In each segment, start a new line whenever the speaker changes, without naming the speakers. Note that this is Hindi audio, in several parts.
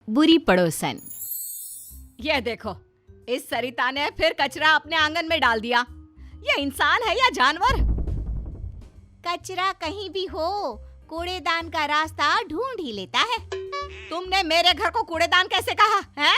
बुरी पड़ोसन।
ये देखो, इस सरिता ने फिर कचरा अपने आंगन में डाल दिया। ये इंसान है या जानवर?
कचरा कहीं भी हो, कूड़ेदान का रास्ता ढूंढ ही लेता है।
तुमने मेरे घर को कूड़ेदान कैसे कहा है?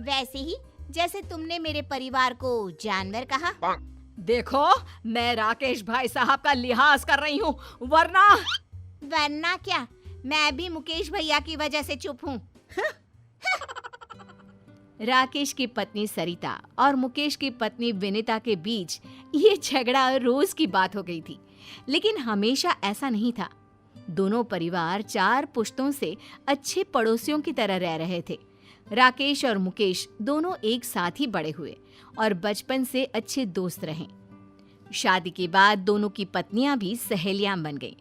वैसे ही जैसे तुमने मेरे परिवार को जानवर कहा।
देखो, मैं राकेश भाई साहब का लिहाज कर रही हूँ, वरना
क्या, मैं भी मुकेश भैया की वजह से चुप हूँ। राकेश की पत्नी सरिता और मुकेश की पत्नी विनीता के बीच ये झगड़ा रोज की बात हो गई थी, लेकिन हमेशा ऐसा नहीं था। दोनों परिवार 4 पुश्तों से अच्छे पड़ोसियों की तरह रह रहे थे। राकेश और मुकेश दोनों एक साथ ही बड़े हुए और बचपन से अच्छे दोस्त रहे। शादी के बाद दोनों की पत्नियां भी सहेलियां बन गईं,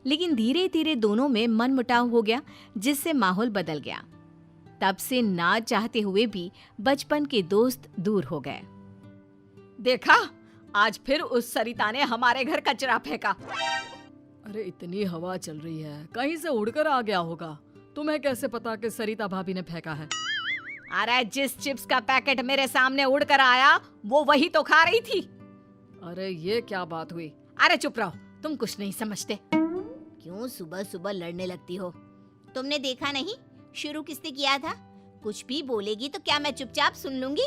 लेकिन धीरे धीरे दोनों में मनमुटाव हो गया, जिससे माहौल बदल गया। तब से ना चाहते हुए भी बचपन के दोस्त दूर हो गए।
देखा, आज फिर उस सरिता ने हमारे घर कचरा फेंका। अरे इतनी हवा चल रही है, कहीं से उड़कर आ गया होगा। तुम्हें कैसे पता कि सरिता भाभी ने फेंका है? अरे जिस चिप्स का पैकेट मेरे सामने उड़कर आया, वो वही तो खा रही थी। अरे ये क्या बात हुई? अरे चुप रहो, तुम कुछ नहीं समझते।
क्यों सुबह सुबह लड़ने लगती हो? तुमने देखा नहीं शुरू किसने किया था? कुछ भी बोलेगी तो क्या मैं चुपचाप सुन लूंगी?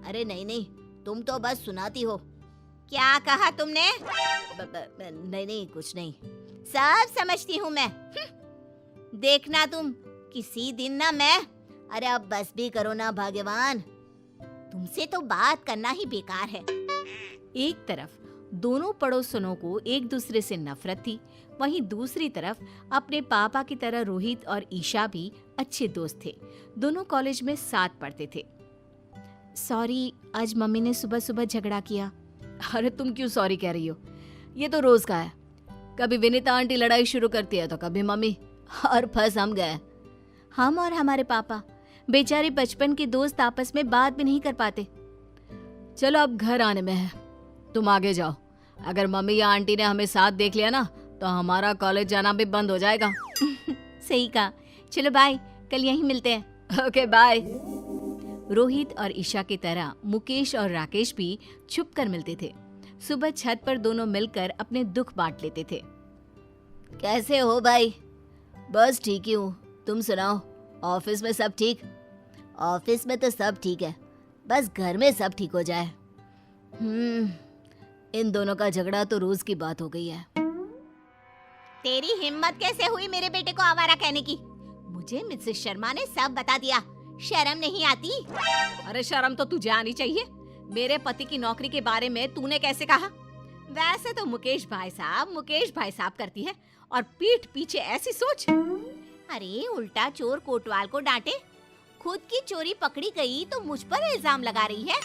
अरे नहीं, तुम तो बस सुनाती हो। क्या कहा तुमने? नहीं, कुछ नहीं, सब समझती हूँ मैं। देखना तुम, किसी दिन ना मैं। अरे अब बस भी करो ना भगवान, तुमसे तो बात करना ही बेकार है। एक तरफ दोनों पड़ोसनों को एक दूसरे से नफरत थी, वहीं दूसरी तरफ अपने पापा की तरह रोहित और ईशा भी अच्छे दोस्त थे। दोनों कॉलेज में साथ पढ़ते थे। सॉरी, आज मम्मी ने सुबह सुबह झगड़ा किया।
अरे तुम क्यों सॉरी कह रही हो? ये तो रोज का है। कभी विनीता आंटी लड़ाई शुरू करती है तो कभी मम्मी, और फंस हम गए।
हम और हमारे पापा बेचारे बचपन के दोस्त आपस में बात भी नहीं कर पाते।
चलो अब घर आने में है, तुम आगे जाओ। अगर मम्मी या आंटी ने हमें साथ देख लिया ना तो हमारा कॉलेज जाना भी बंद हो जाएगा।
सही कहा। चलो बाय, कल यहीं मिलते हैं।
Okay bye.
रोहित और ईशा की तरह मुकेश और राकेश भी छुप कर मिलते थे। सुबह छत पर दोनों मिलकर अपने दुख बांट लेते थे। कैसे हो भाई? बस ठीक ही हूँ, तुम सुनाओ, ऑफिस में सब ठीक? ऑफिस में तो सब ठीक है, बस घर में सब ठीक हो जाए। इन दोनों का झगड़ा तो रोज की बात हो गई है। तेरी हिम्मत कैसे हुई मेरे बेटे को आवारा कहने की? मुझे मिसेस शर्मा ने सब बता दिया, शर्म नहीं आती?
अरे शर्म तो तुझे आनी चाहिए। मेरे पति की नौकरी के बारे में तूने कैसे कहा?
वैसे तो मुकेश भाई साहब करती है, और पीठ पीछे ऐसी सोच। अरे उल्टा चोर कोतवाल को डांटे, खुद की चोरी पकड़ी गई तो मुझ पर इल्जाम लगा रही है।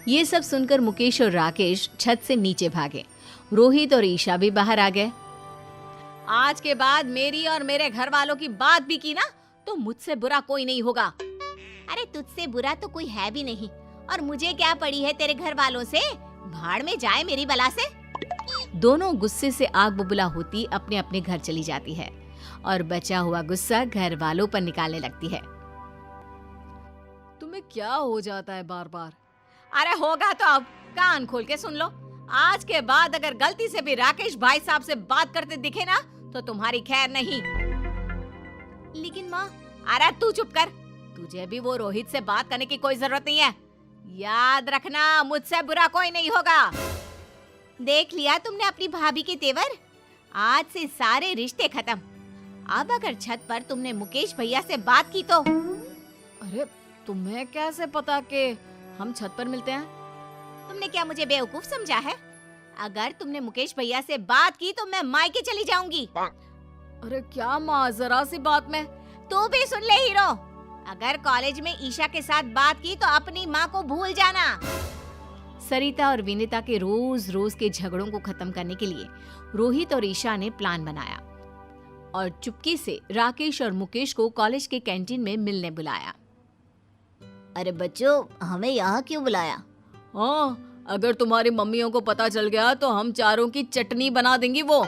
ये सब सुनकर मुकेश और राकेश छत से नीचे भागे। रोहित और ईशा भी बाहर आ गए।
आज के बाद मेरी और मेरे घर वालों की बात भी की ना तो मुझसे बुरा कोई नहीं होगा।
अरे तुझसे बुरा तो कोई है भी नहीं, और मुझे क्या पड़ी है तेरे घर वालों से? भाड़ में जाए मेरी बला से। दोनों गुस्से से आग बबूला होती अपने अपने घर चली जाती है और बचा हुआ गुस्सा घर वालों पर निकालने लगती है।
तुम्हें क्या हो जाता है बार बार? अरे होगा तो अब कान खोल के सुन लो। आज के बाद अगर गलती से भी राकेश भाई साहब से बात करते दिखे ना तो तुम्हारी खैर नहीं।
लेकिन माँ।
अरे तू चुप कर, तुझे भी वो रोहित से बात करने की कोई जरूरत नहीं है। याद रखना, मुझसे बुरा कोई नहीं होगा।
देख लिया तुमने अपनी भाभी के तेवर? आज से सारे रिश्ते खत्म। अब अगर छत पर तुमने मुकेश भैया से बात की तो।
अरे तुम्हें कैसे पता कि हम छत पर मिलते हैं?
तुमने क्या मुझे बेवकूफ समझा है? अगर तुमने मुकेश भैया से बात की तो मैं मायके चली जाऊंगी।
अरे क्या माँ, जरा सी बात में।
तू भी सुन ले हीरो, अगर कॉलेज में ईशा के साथ बात की तो अपनी माँ को भूल जाना। सरिता और विनीता के रोज रोज के झगड़ों को खत्म करने के लिए रोहित और ईशा ने प्लान बनाया और चुपके से राकेश और मुकेश को कॉलेज के कैंटीन में मिलने बुलाया। अरे बच्चों, हमें यहाँ क्यों बुलाया?
हाँ, अगर तुम्हारी मम्मियों को पता चल गया तो हम चारों की चटनी बना देंगी वो।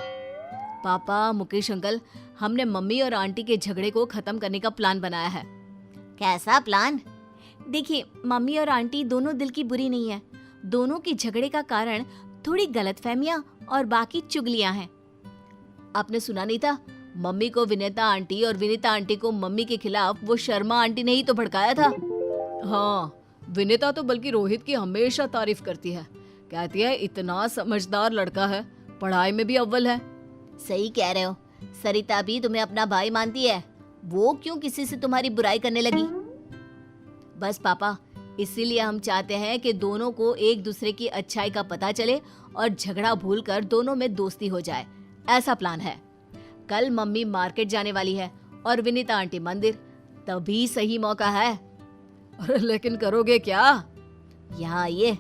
पापा, मुकेश अंकल,
हमने मम्मी और आंटी के झगड़े को खत्म करने का प्लान बनाया है।
कैसा प्लान? देखिए, मम्मी और आंटी दोनों दिल की बुरी नहीं है। दोनों के झगड़े का कारण थोड़ी गलतफहमियां और बाकी चुगलियां हैं।
आपने सुना नहीं था? मम्मी को विनीता आंटी और विनीता आंटी को मम्मी के खिलाफ वो शर्मा आंटी ने ही तो भड़काया था। हाँ, विनीता तो बल्कि रोहित की हमेशा तारीफ करती है। कहती है इतना समझदार लड़का है, पढ़ाई में भी अव्वल है।
सही कह रहे हो। सरिता भी तुम्हें अपना भाई मानती है। वो क्यों किसी से तुम्हारी बुराई करने लगी?
बस पापा, इसीलिए हम चाहते हैं कि दोनों को एक दूसरे की अच्छाई का पता चले और झगड़ा भूलकर दोनों में दोस्ती हो जाए। ऐसा प्लान है। कल मम्मी मार्केट जाने वाली है और विनीता आंटी मंदिर, तभी सही मौका है। अरे लेकिन करोगे क्या?
यहाँ आइए।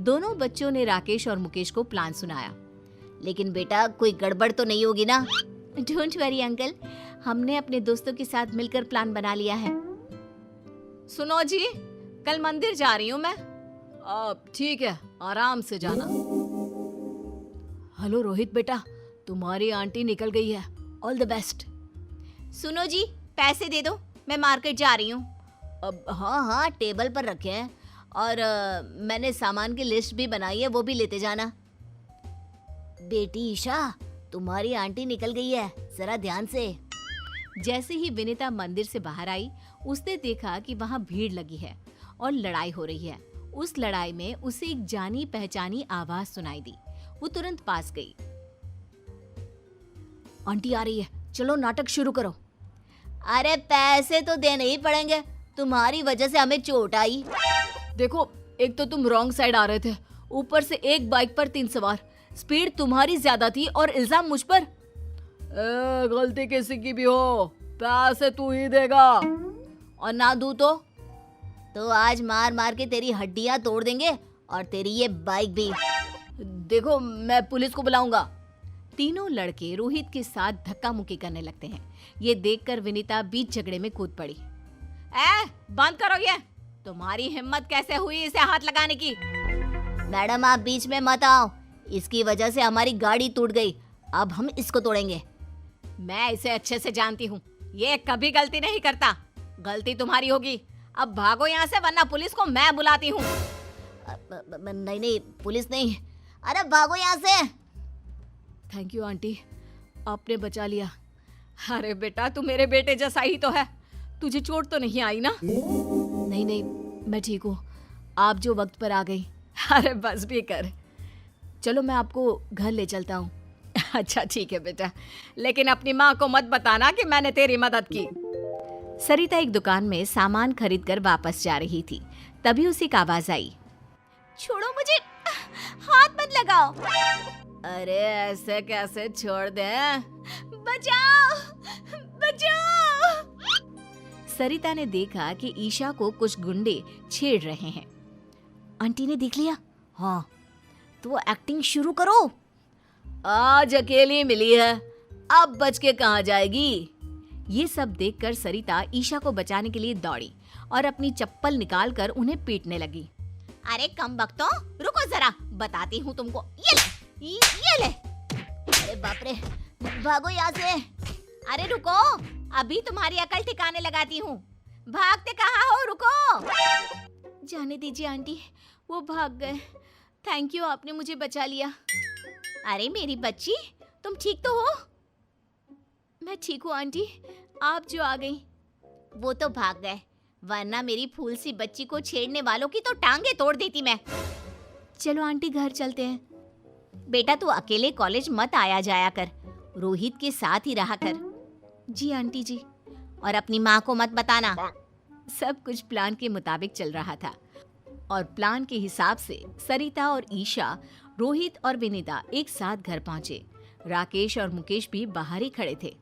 दोनों बच्चों ने राकेश और मुकेश को प्लान सुनाया।
लेकिन बेटा, कोई गड़बड़ तो नहीं होगी ना?
डोंट वरी अंकल, हमने अपने दोस्तों के साथ मिलकर प्लान बना लिया है। सुनो जी, कल मंदिर जा रही हूँ मैं। अब ठीक है, आराम से जाना। हेलो रोहित बेटा, तुम्हारी आंटी निकल गई है। All the best.
सुनो जी, पैसे दे दो, मैं मार्केट जा रही हूँ।
अब हाँ, टेबल पर रखे हैं और मैंने सामान की लिस्ट भी बनाई है, वो भी लेते जाना।
बेटी ईशा, तुम्हारी आंटी निकल गई है, जरा ध्यान से।
जैसे ही विनीता मंदिर से बाहर आई, उसने देखा कि वहाँ भीड़ लगी है और लड़ाई हो रही है। उस लड़ाई में उसे एक जानी पहचानी आवाज सुनाई दी। वो तुरंत पास गई। आंटी आ रही है, चलो नाटक शुरू करो।
अरे पैसे तो देने ही पड़ेंगे, तुम्हारी वजह से हमें चोट आई।
देखो, एक तो तुम रॉन्ग साइड आ रहे थे, ऊपर से एक बाइक पर 3 सवार, स्पीड तुम्हारी ज्यादा थी और इल्जाम मुझ पर। गलती किसी की भी हो, पैसे तू ही देगा।
और ना दूं तो आज मार मार के तेरी हड्डियां तोड़ देंगे और तेरी ये बाइक भी।
देखो, मैं पुलिस को बुलाऊंगा। तीनों लड़के रोहित के साथ धक्का मुक्की करने लगते हैं। ये देखकर विनीता बीच झगड़े में कूद पड़ी। बंद करो ये, तुम्हारी हिम्मत कैसे हुई इसे हाथ लगाने की?
मैडम, आप बीच में मत आओ, इसकी वजह से हमारी गाड़ी टूट गई, अब हम इसको तोड़ेंगे।
मैं इसे अच्छे से जानती हूँ, ये कभी गलती नहीं करता। गलती तुम्हारी होगी। अब भागो यहाँ से, वरना पुलिस को मैं बुलाती हूँ।
नहीं, पुलिस नहीं। अरे भागो यहाँ से।
थैंक यू आंटी, आपने बचा लिया। अरे बेटा, तू मेरे बेटे जैसा ही तो है। तुझे चोट तो नहीं आई ना? नहीं, मैं ठीक हूँ। आप जो वक्त पर आ गई। अरे बस भी कर, चलो मैं आपको घर ले चलता हूँ। अच्छा ठीक है बेटा, लेकिन अपनी माँ को मत बताना कि मैंने तेरी मदद की। सरिता एक दुकान में सामान खरीद कर वापस जा रही थी, तभी उसे एक आवाज आई।
छोड़ो मुझे, हाथ मत लगाओ।
अरे ऐसे कैसे छोड़ दे?
बचाओ, बचाओ।
सरिता ने देखा कि ईशा को कुछ गुंडे छेड़ रहे हैं।
आंटी ने देख लिया? हाँ, तो एक्टिंग शुरू करो।
आज अकेली मिली है, अब बच के कहाँ जाएगी? ये सब देखकर सरिता ईशा को बचाने के लिए दौड़ी और अपनी चप्पल निकालकर उन्हें पीटने लगी।
अरे कम बख्तो, रुको जरा, बताती हूँ तुमको। ये ले। अरे बाप रे, भागो यहाँ से। अरे रुको, अभी तुम्हारी अकल ठिकाने लगाती हूँ। भागते कहाँ हो? रुको।
जाने दीजिए आंटी, वो भाग गए। थैंक यू, आपने मुझे बचा लिया।
अरे मेरी बच्ची, तुम ठीक तो हो?
मैं ठीक हूँ आंटी, आप जो आ गई।
वो तो भाग गए, वरना मेरी फूल सी बच्ची को छेड़ने वालों की तो टांगे तोड़ देती मैं।
चलो आंटी, घर चलते हैं।
बेटा, तू अकेले कॉलेज मत आया जाया कर, रोहित के साथ ही रहा कर।
जी आंटी जी।
और अपनी माँ को मत बताना।
सब कुछ प्लान के मुताबिक चल रहा था और प्लान के हिसाब से सरिता और ईशा, रोहित और विनीता एक साथ घर पहुंचे। राकेश और मुकेश भी बाहर ही खड़े थे।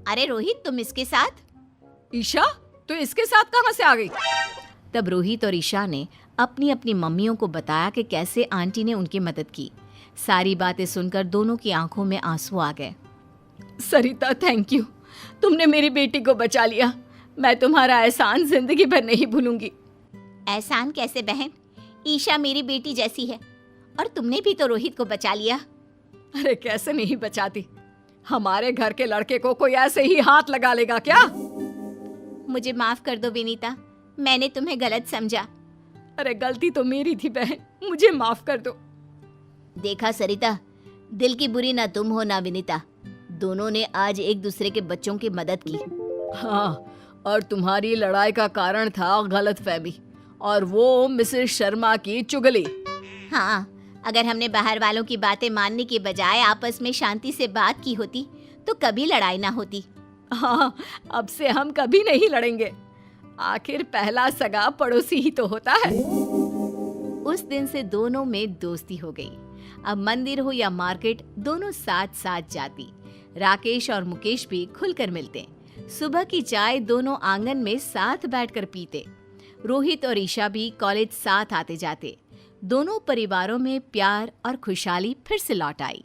अरे रोहित, तुम इसके साथ?
ईशा, तो इसके साथ कहाँ से आ गई? तब रोहित और ईशा ने अपनी अपनी मम्मियों को बताया कि कैसे आंटी ने उनकी मदद की। सारी बातें सुनकर दोनों की आंखों में आंसू आ गए। सरिता, थैंक यू, तुमने मेरी बेटी को बचा लिया। मैं तुम्हारा एहसान जिंदगी भर नहीं भूलूंगी।
एहसान कैसे बहन, ईशा मेरी बेटी जैसी है और तुमने भी तो रोहित को बचा लिया।
अरे कैसे नहीं बचाती, हमारे घर के लड़के को कोई ऐसे ही हाथ लगा लेगा क्या?
मुझे माफ कर दो विनीता, मैंने तुम्हें गलत समझा।
अरे गलती तो मेरी थी बहन, मुझे माफ कर दो।
देखा सरिता, दिल की बुरी ना तुम हो ना विनीता, दोनों ने आज एक दूसरे के बच्चों की मदद की।
हाँ, और तुम्हारी लड़ाई का कारण था गलतफहमी और वो मिसेस शर्मा की चुगली।
हाँ, अगर हमने बाहर वालों की बातें मानने के बजाय आपस में शांति से बात की होती तो कभी लड़ाई ना होती।
हाँ, अब से हम कभी नहीं लड़ेंगे। आखिर पहला सगा पड़ोसी ही तो होता है।
उस दिन से दोनों में दोस्ती हो गई। अब मंदिर हो या मार्केट, दोनों साथ साथ जाती। राकेश और मुकेश भी खुलकर मिलते। सुबह की चाय दोनों आंगन में साथ बैठकर पीते। रोहित और ईशा भी कॉलेज साथ आते जाते। दोनों परिवारों में प्यार और खुशहाली फिर से लौट आई।